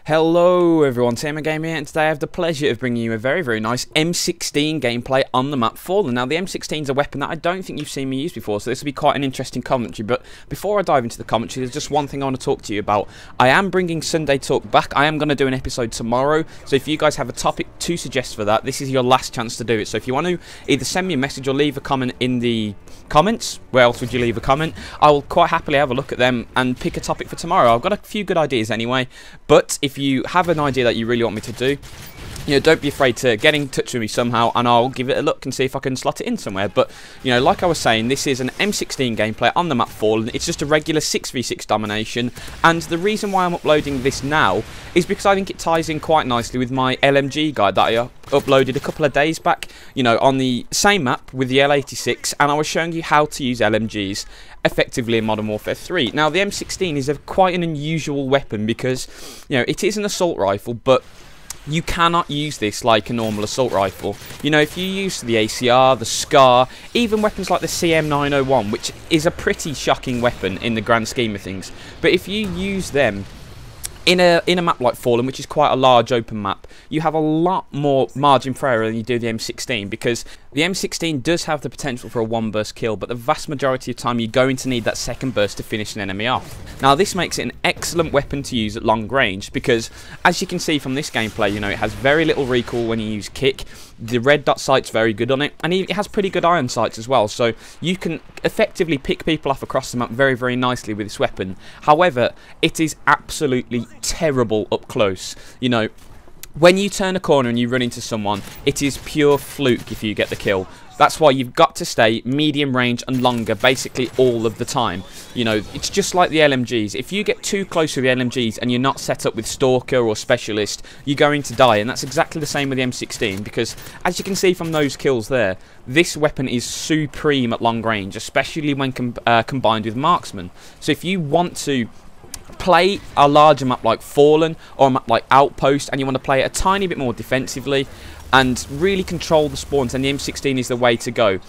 Hello everyone, TMMgamer here, and today I have the pleasure of bringing you a very nice M16 gameplay on the map Fallen. Now the M16 is a weapon that I don't think you've seen me use before, so this will be quite an interesting commentary, but before I dive into the commentary, there's just one thing I want to talk to you about. I am bringing Sunday Talk back. I am going to do an episode tomorrow, so if you guys have a topic to suggest for that, this is your last chance to do it. So if you want to either send me a message or leave a comment in the comments, where else would you leave a comment? I will quite happily have a look at them and pick a topic for tomorrow. I've got a few good ideas anyway, but if you have an idea that you really want me to do, don't be afraid to get in touch with me somehow, and I'll give it a look and see if I can slot it in somewhere. But, like I was saying, this is an M16 gameplay on the map Fallen. It's just a regular 6v6 domination, and the reason why I'm uploading this now is because I think it ties in quite nicely with my LMG guide that I uploaded a couple of days back, on the same map with the L86, and I was showing you how to use LMGs effectively in Modern Warfare 3. Now, the M16 is quite an unusual weapon because, it is an assault rifle, but you cannot use this like a normal assault rifle. If you use the ACR, the SCAR, even weapons like the CM901, which is a pretty shocking weapon in the grand scheme of things, but if you use them in a map like Fallen, which is quite a large open map, you have a lot more margin for error than you do the M16, because the M16 does have the potential for a one burst kill, but the vast majority of time you're going to need that second burst to finish an enemy off. Now this makes it an excellent weapon to use at long range, because as you can see from this gameplay, it has very little recoil when you use kick. The red dot sight's very good on it, and it has pretty good iron sights as well, so you can effectively pick people off across the map very nicely with this weapon. However, it is absolutely terrible up close. When you turn a corner and you run into someone, it is pure fluke if you get the kill. That's why you've got to stay medium range and longer basically all of the time. It's just like the LMGs. If you get too close with the LMGs and you're not set up with Stalker or Specialist, you're going to die, and that's exactly the same with the M16, because as you can see from those kills there, this weapon is supreme at long range, especially when combined with Marksman. So if you want to play a larger map like Fallen or a map like Outpost, and you want to play it a tiny bit more defensively and really control the spawns, then the M16 is the way to go.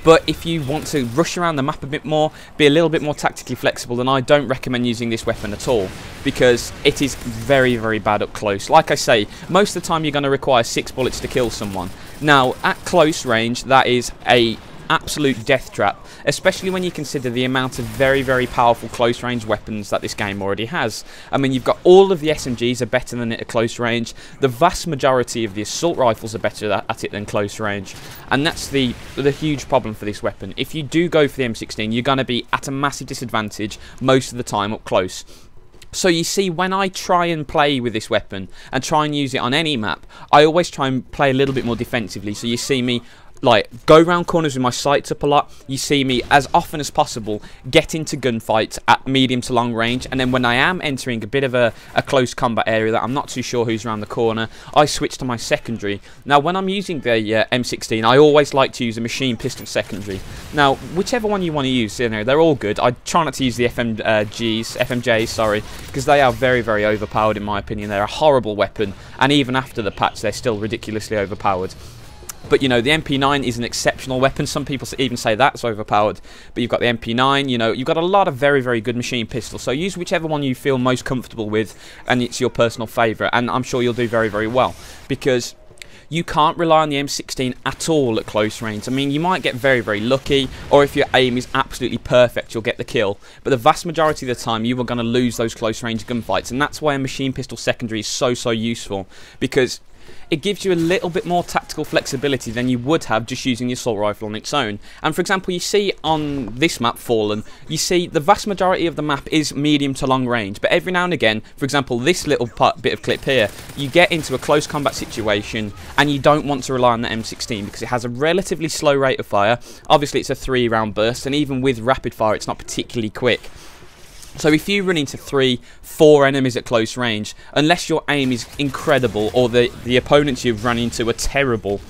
But if you want to rush around the map a bit more, be a little bit more tactically flexible, then I don't recommend using this weapon at all, because it is very bad up close. Like I say, most of the time you're going to require 6 bullets to kill someone. Now at close range, that is a absolute death trap, especially when you consider the amount of very powerful close range weapons that this game already has. I mean, you've got all of the SMGs are better than it at close range. The vast majority of the assault rifles are better at it than close range, and that's the huge problem for this weapon. If you do go for the M16, you're going to be at a massive disadvantage most of the time up close. So you see, when I try and play with this weapon and try and use it on any map, I always try and play a little bit more defensively. So you see me go round corners with my sights up a lot. You see me, as often as possible, get into gunfights at medium to long range, and then when I am entering a bit of a close combat area that I'm not too sure who's around the corner, I switch to my secondary. Now when I'm using the M16, I always like to use a machine pistol secondary. Now whichever one you want to use, they're all good. I try not to use the FMJs, sorry, because they are very overpowered in my opinion. They're a horrible weapon, and even after the patch they're still ridiculously overpowered. But the MP9 is an exceptional weapon. Some people even say that's overpowered. But you've got the MP9, you've got a lot of very good machine pistols. So use whichever one you feel most comfortable with, and it's your personal favourite. And I'm sure you'll do very well, because you can't rely on the M16 at all at close range. I mean, you might get very lucky, or if your aim is absolutely perfect, you'll get the kill. But the vast majority of the time, you are going to lose those close range gunfights, and that's why a machine pistol secondary is so useful, because it gives you a little bit more tactical flexibility than you would have just using the assault rifle on its own. And for example, you see on this map Fallen, you see the vast majority of the map is medium to long range, but every now and again, for example this little bit of clip here, you get into a close combat situation and you don't want to rely on the M16 because it has a relatively slow rate of fire. Obviously it's a 3-round burst, and even with rapid fire it's not particularly quick. So if you run into 3-4 enemies at close range, unless your aim is incredible or the opponents you've run into are terrible,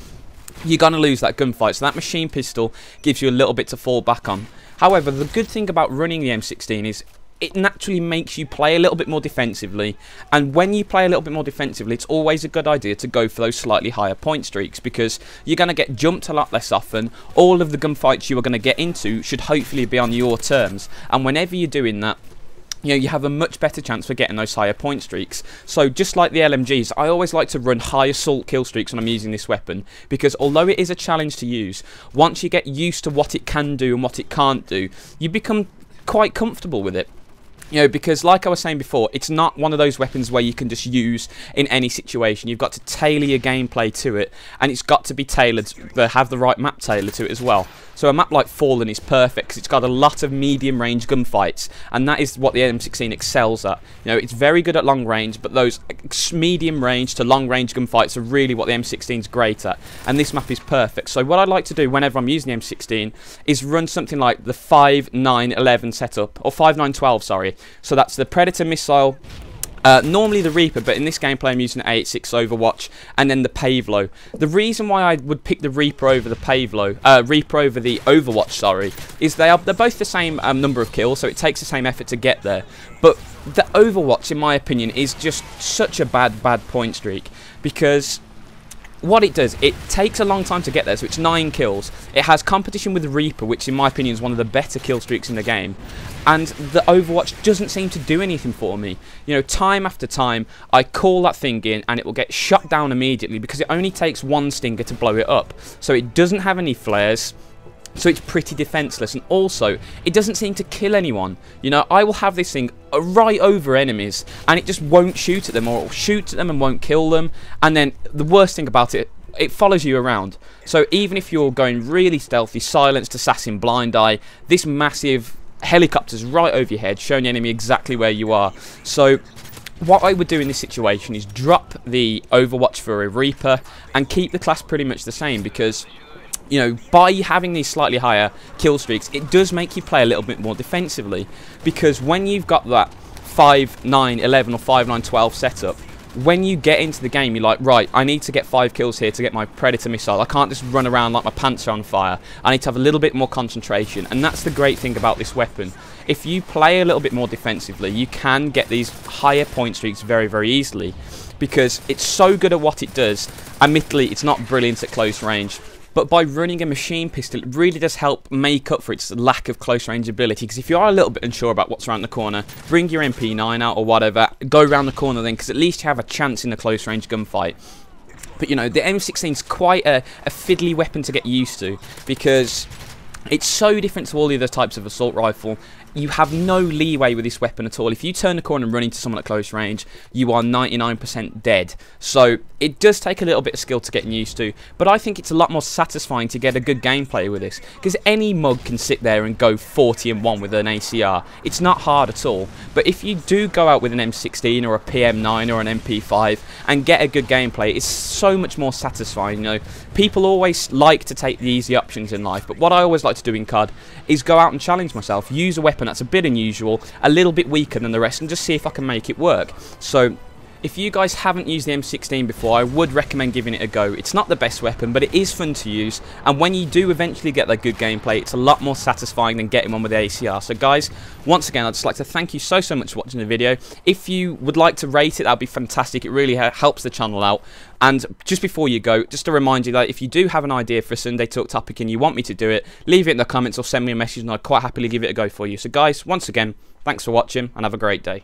you're going to lose that gunfight. So that machine pistol gives you a little bit to fall back on. However, the good thing about running the M16 is it naturally makes you play a little bit more defensively, and when you play a little bit more defensively, it's always a good idea to go for those slightly higher point streaks, because you're going to get jumped a lot less often. All of the gunfights you are going to get into should hopefully be on your terms, and whenever you're doing that, you know, you have a much better chance for getting those higher point streaks. So just like the LMGs, I always like to run high assault kill streaks when I'm using this weapon, because although it is a challenge to use, once you get used to what it can do and what it can't do, you become quite comfortable with it. You know, because like I was saying before, it's not one of those weapons where you can just use in any situation. You've got to tailor your gameplay to it, and it's got to be tailored, have the right map tailored to it as well. So a map like Fallen is perfect because it's got a lot of medium range gunfights, and that is what the M16 excels at. You know, it's very good at long range, but those medium range to long range gunfights are really what the M16 is great at, and this map is perfect. So what I like to do whenever I'm using the M16 is run something like the 5-9-11 setup, or 5-9-12, sorry. So that's the Predator missile, normally the Reaper, but in this gameplay I'm using the 8.6 Overwatch, and then the Pavlo. The reason why I would pick the Reaper over the Overwatch, sorry, is they're both the same number of kills, so it takes the same effort to get there. But the Overwatch, in my opinion, is just such a bad point streak, because what it does, it takes a long time to get there, so it's 9 kills. It has competition with the Reaper, which in my opinion is one of the better kill streaks in the game. And the Overwatch doesn't seem to do anything for me. You know, time after time, I call that thing in and it will get shot down immediately because it only takes one stinger to blow it up. So it doesn't have any flares. So it's pretty defenseless, and also it doesn't seem to kill anyone. You know, I will have this thing right over enemies and it just won't shoot at them, or it will shoot at them and won't kill them. And then the worst thing about it, it follows you around. So even if you're going really stealthy, silenced, assassin, blind eye, this massive helicopter's right over your head, showing the enemy exactly where you are. So what I would do in this situation is drop the Overwatch for a Reaper and keep the class pretty much the same, because you know, by having these slightly higher kill streaks, it does make you play a little bit more defensively, because when you've got that 5-9-11 or 5-9-12 setup, when you get into the game, you're like, right, I need to get 5 kills here to get my Predator missile. I can't just run around like my pants are on fire. I need to have a little bit more concentration, and that's the great thing about this weapon. If you play a little bit more defensively, you can get these higher point streaks very, very easily, because it's so good at what it does. Admittedly, it's not brilliant at close range, but by running a machine pistol, it really does help make up for its lack of close range ability. Because if you are a little bit unsure about what's around the corner, bring your MP9 out or whatever, go around the corner then, because at least you have a chance in the close range gunfight. But you know, the M16 is quite a fiddly weapon to get used to, because it's so different to all the other types of assault rifle. You have no leeway with this weapon at all. If you turn the corner and run into someone at close range, you are 99% dead. So it does take a little bit of skill to get used to, but I think it's a lot more satisfying to get a good gameplay with this, because any mug can sit there and go 40-1 with an ACR. It's not hard at all. But if you do go out with an M16 or a PM9 or an MP5 and get a good gameplay, it's so much more satisfying. You know, people always like to take the easy options in life, but what I always like to do in COD is go out and challenge myself, use a weapon that's a bit unusual, a little bit weaker than the rest, and just see if I can make it work. So if you guys haven't used the M16 before, I would recommend giving it a go. It's not the best weapon, but it is fun to use, and when you do eventually get that good gameplay, it's a lot more satisfying than getting one with the ACR. So guys, once again, I'd just like to thank you so much for watching the video. If you would like to rate it, that'd be fantastic. It really helps the channel out. And just before you go, just to remind you that if you do have an idea for a Sunday Talk topic and you want me to do it, leave it in the comments or send me a message and I'd quite happily give it a go for you. So guys, once again, thanks for watching and have a great day.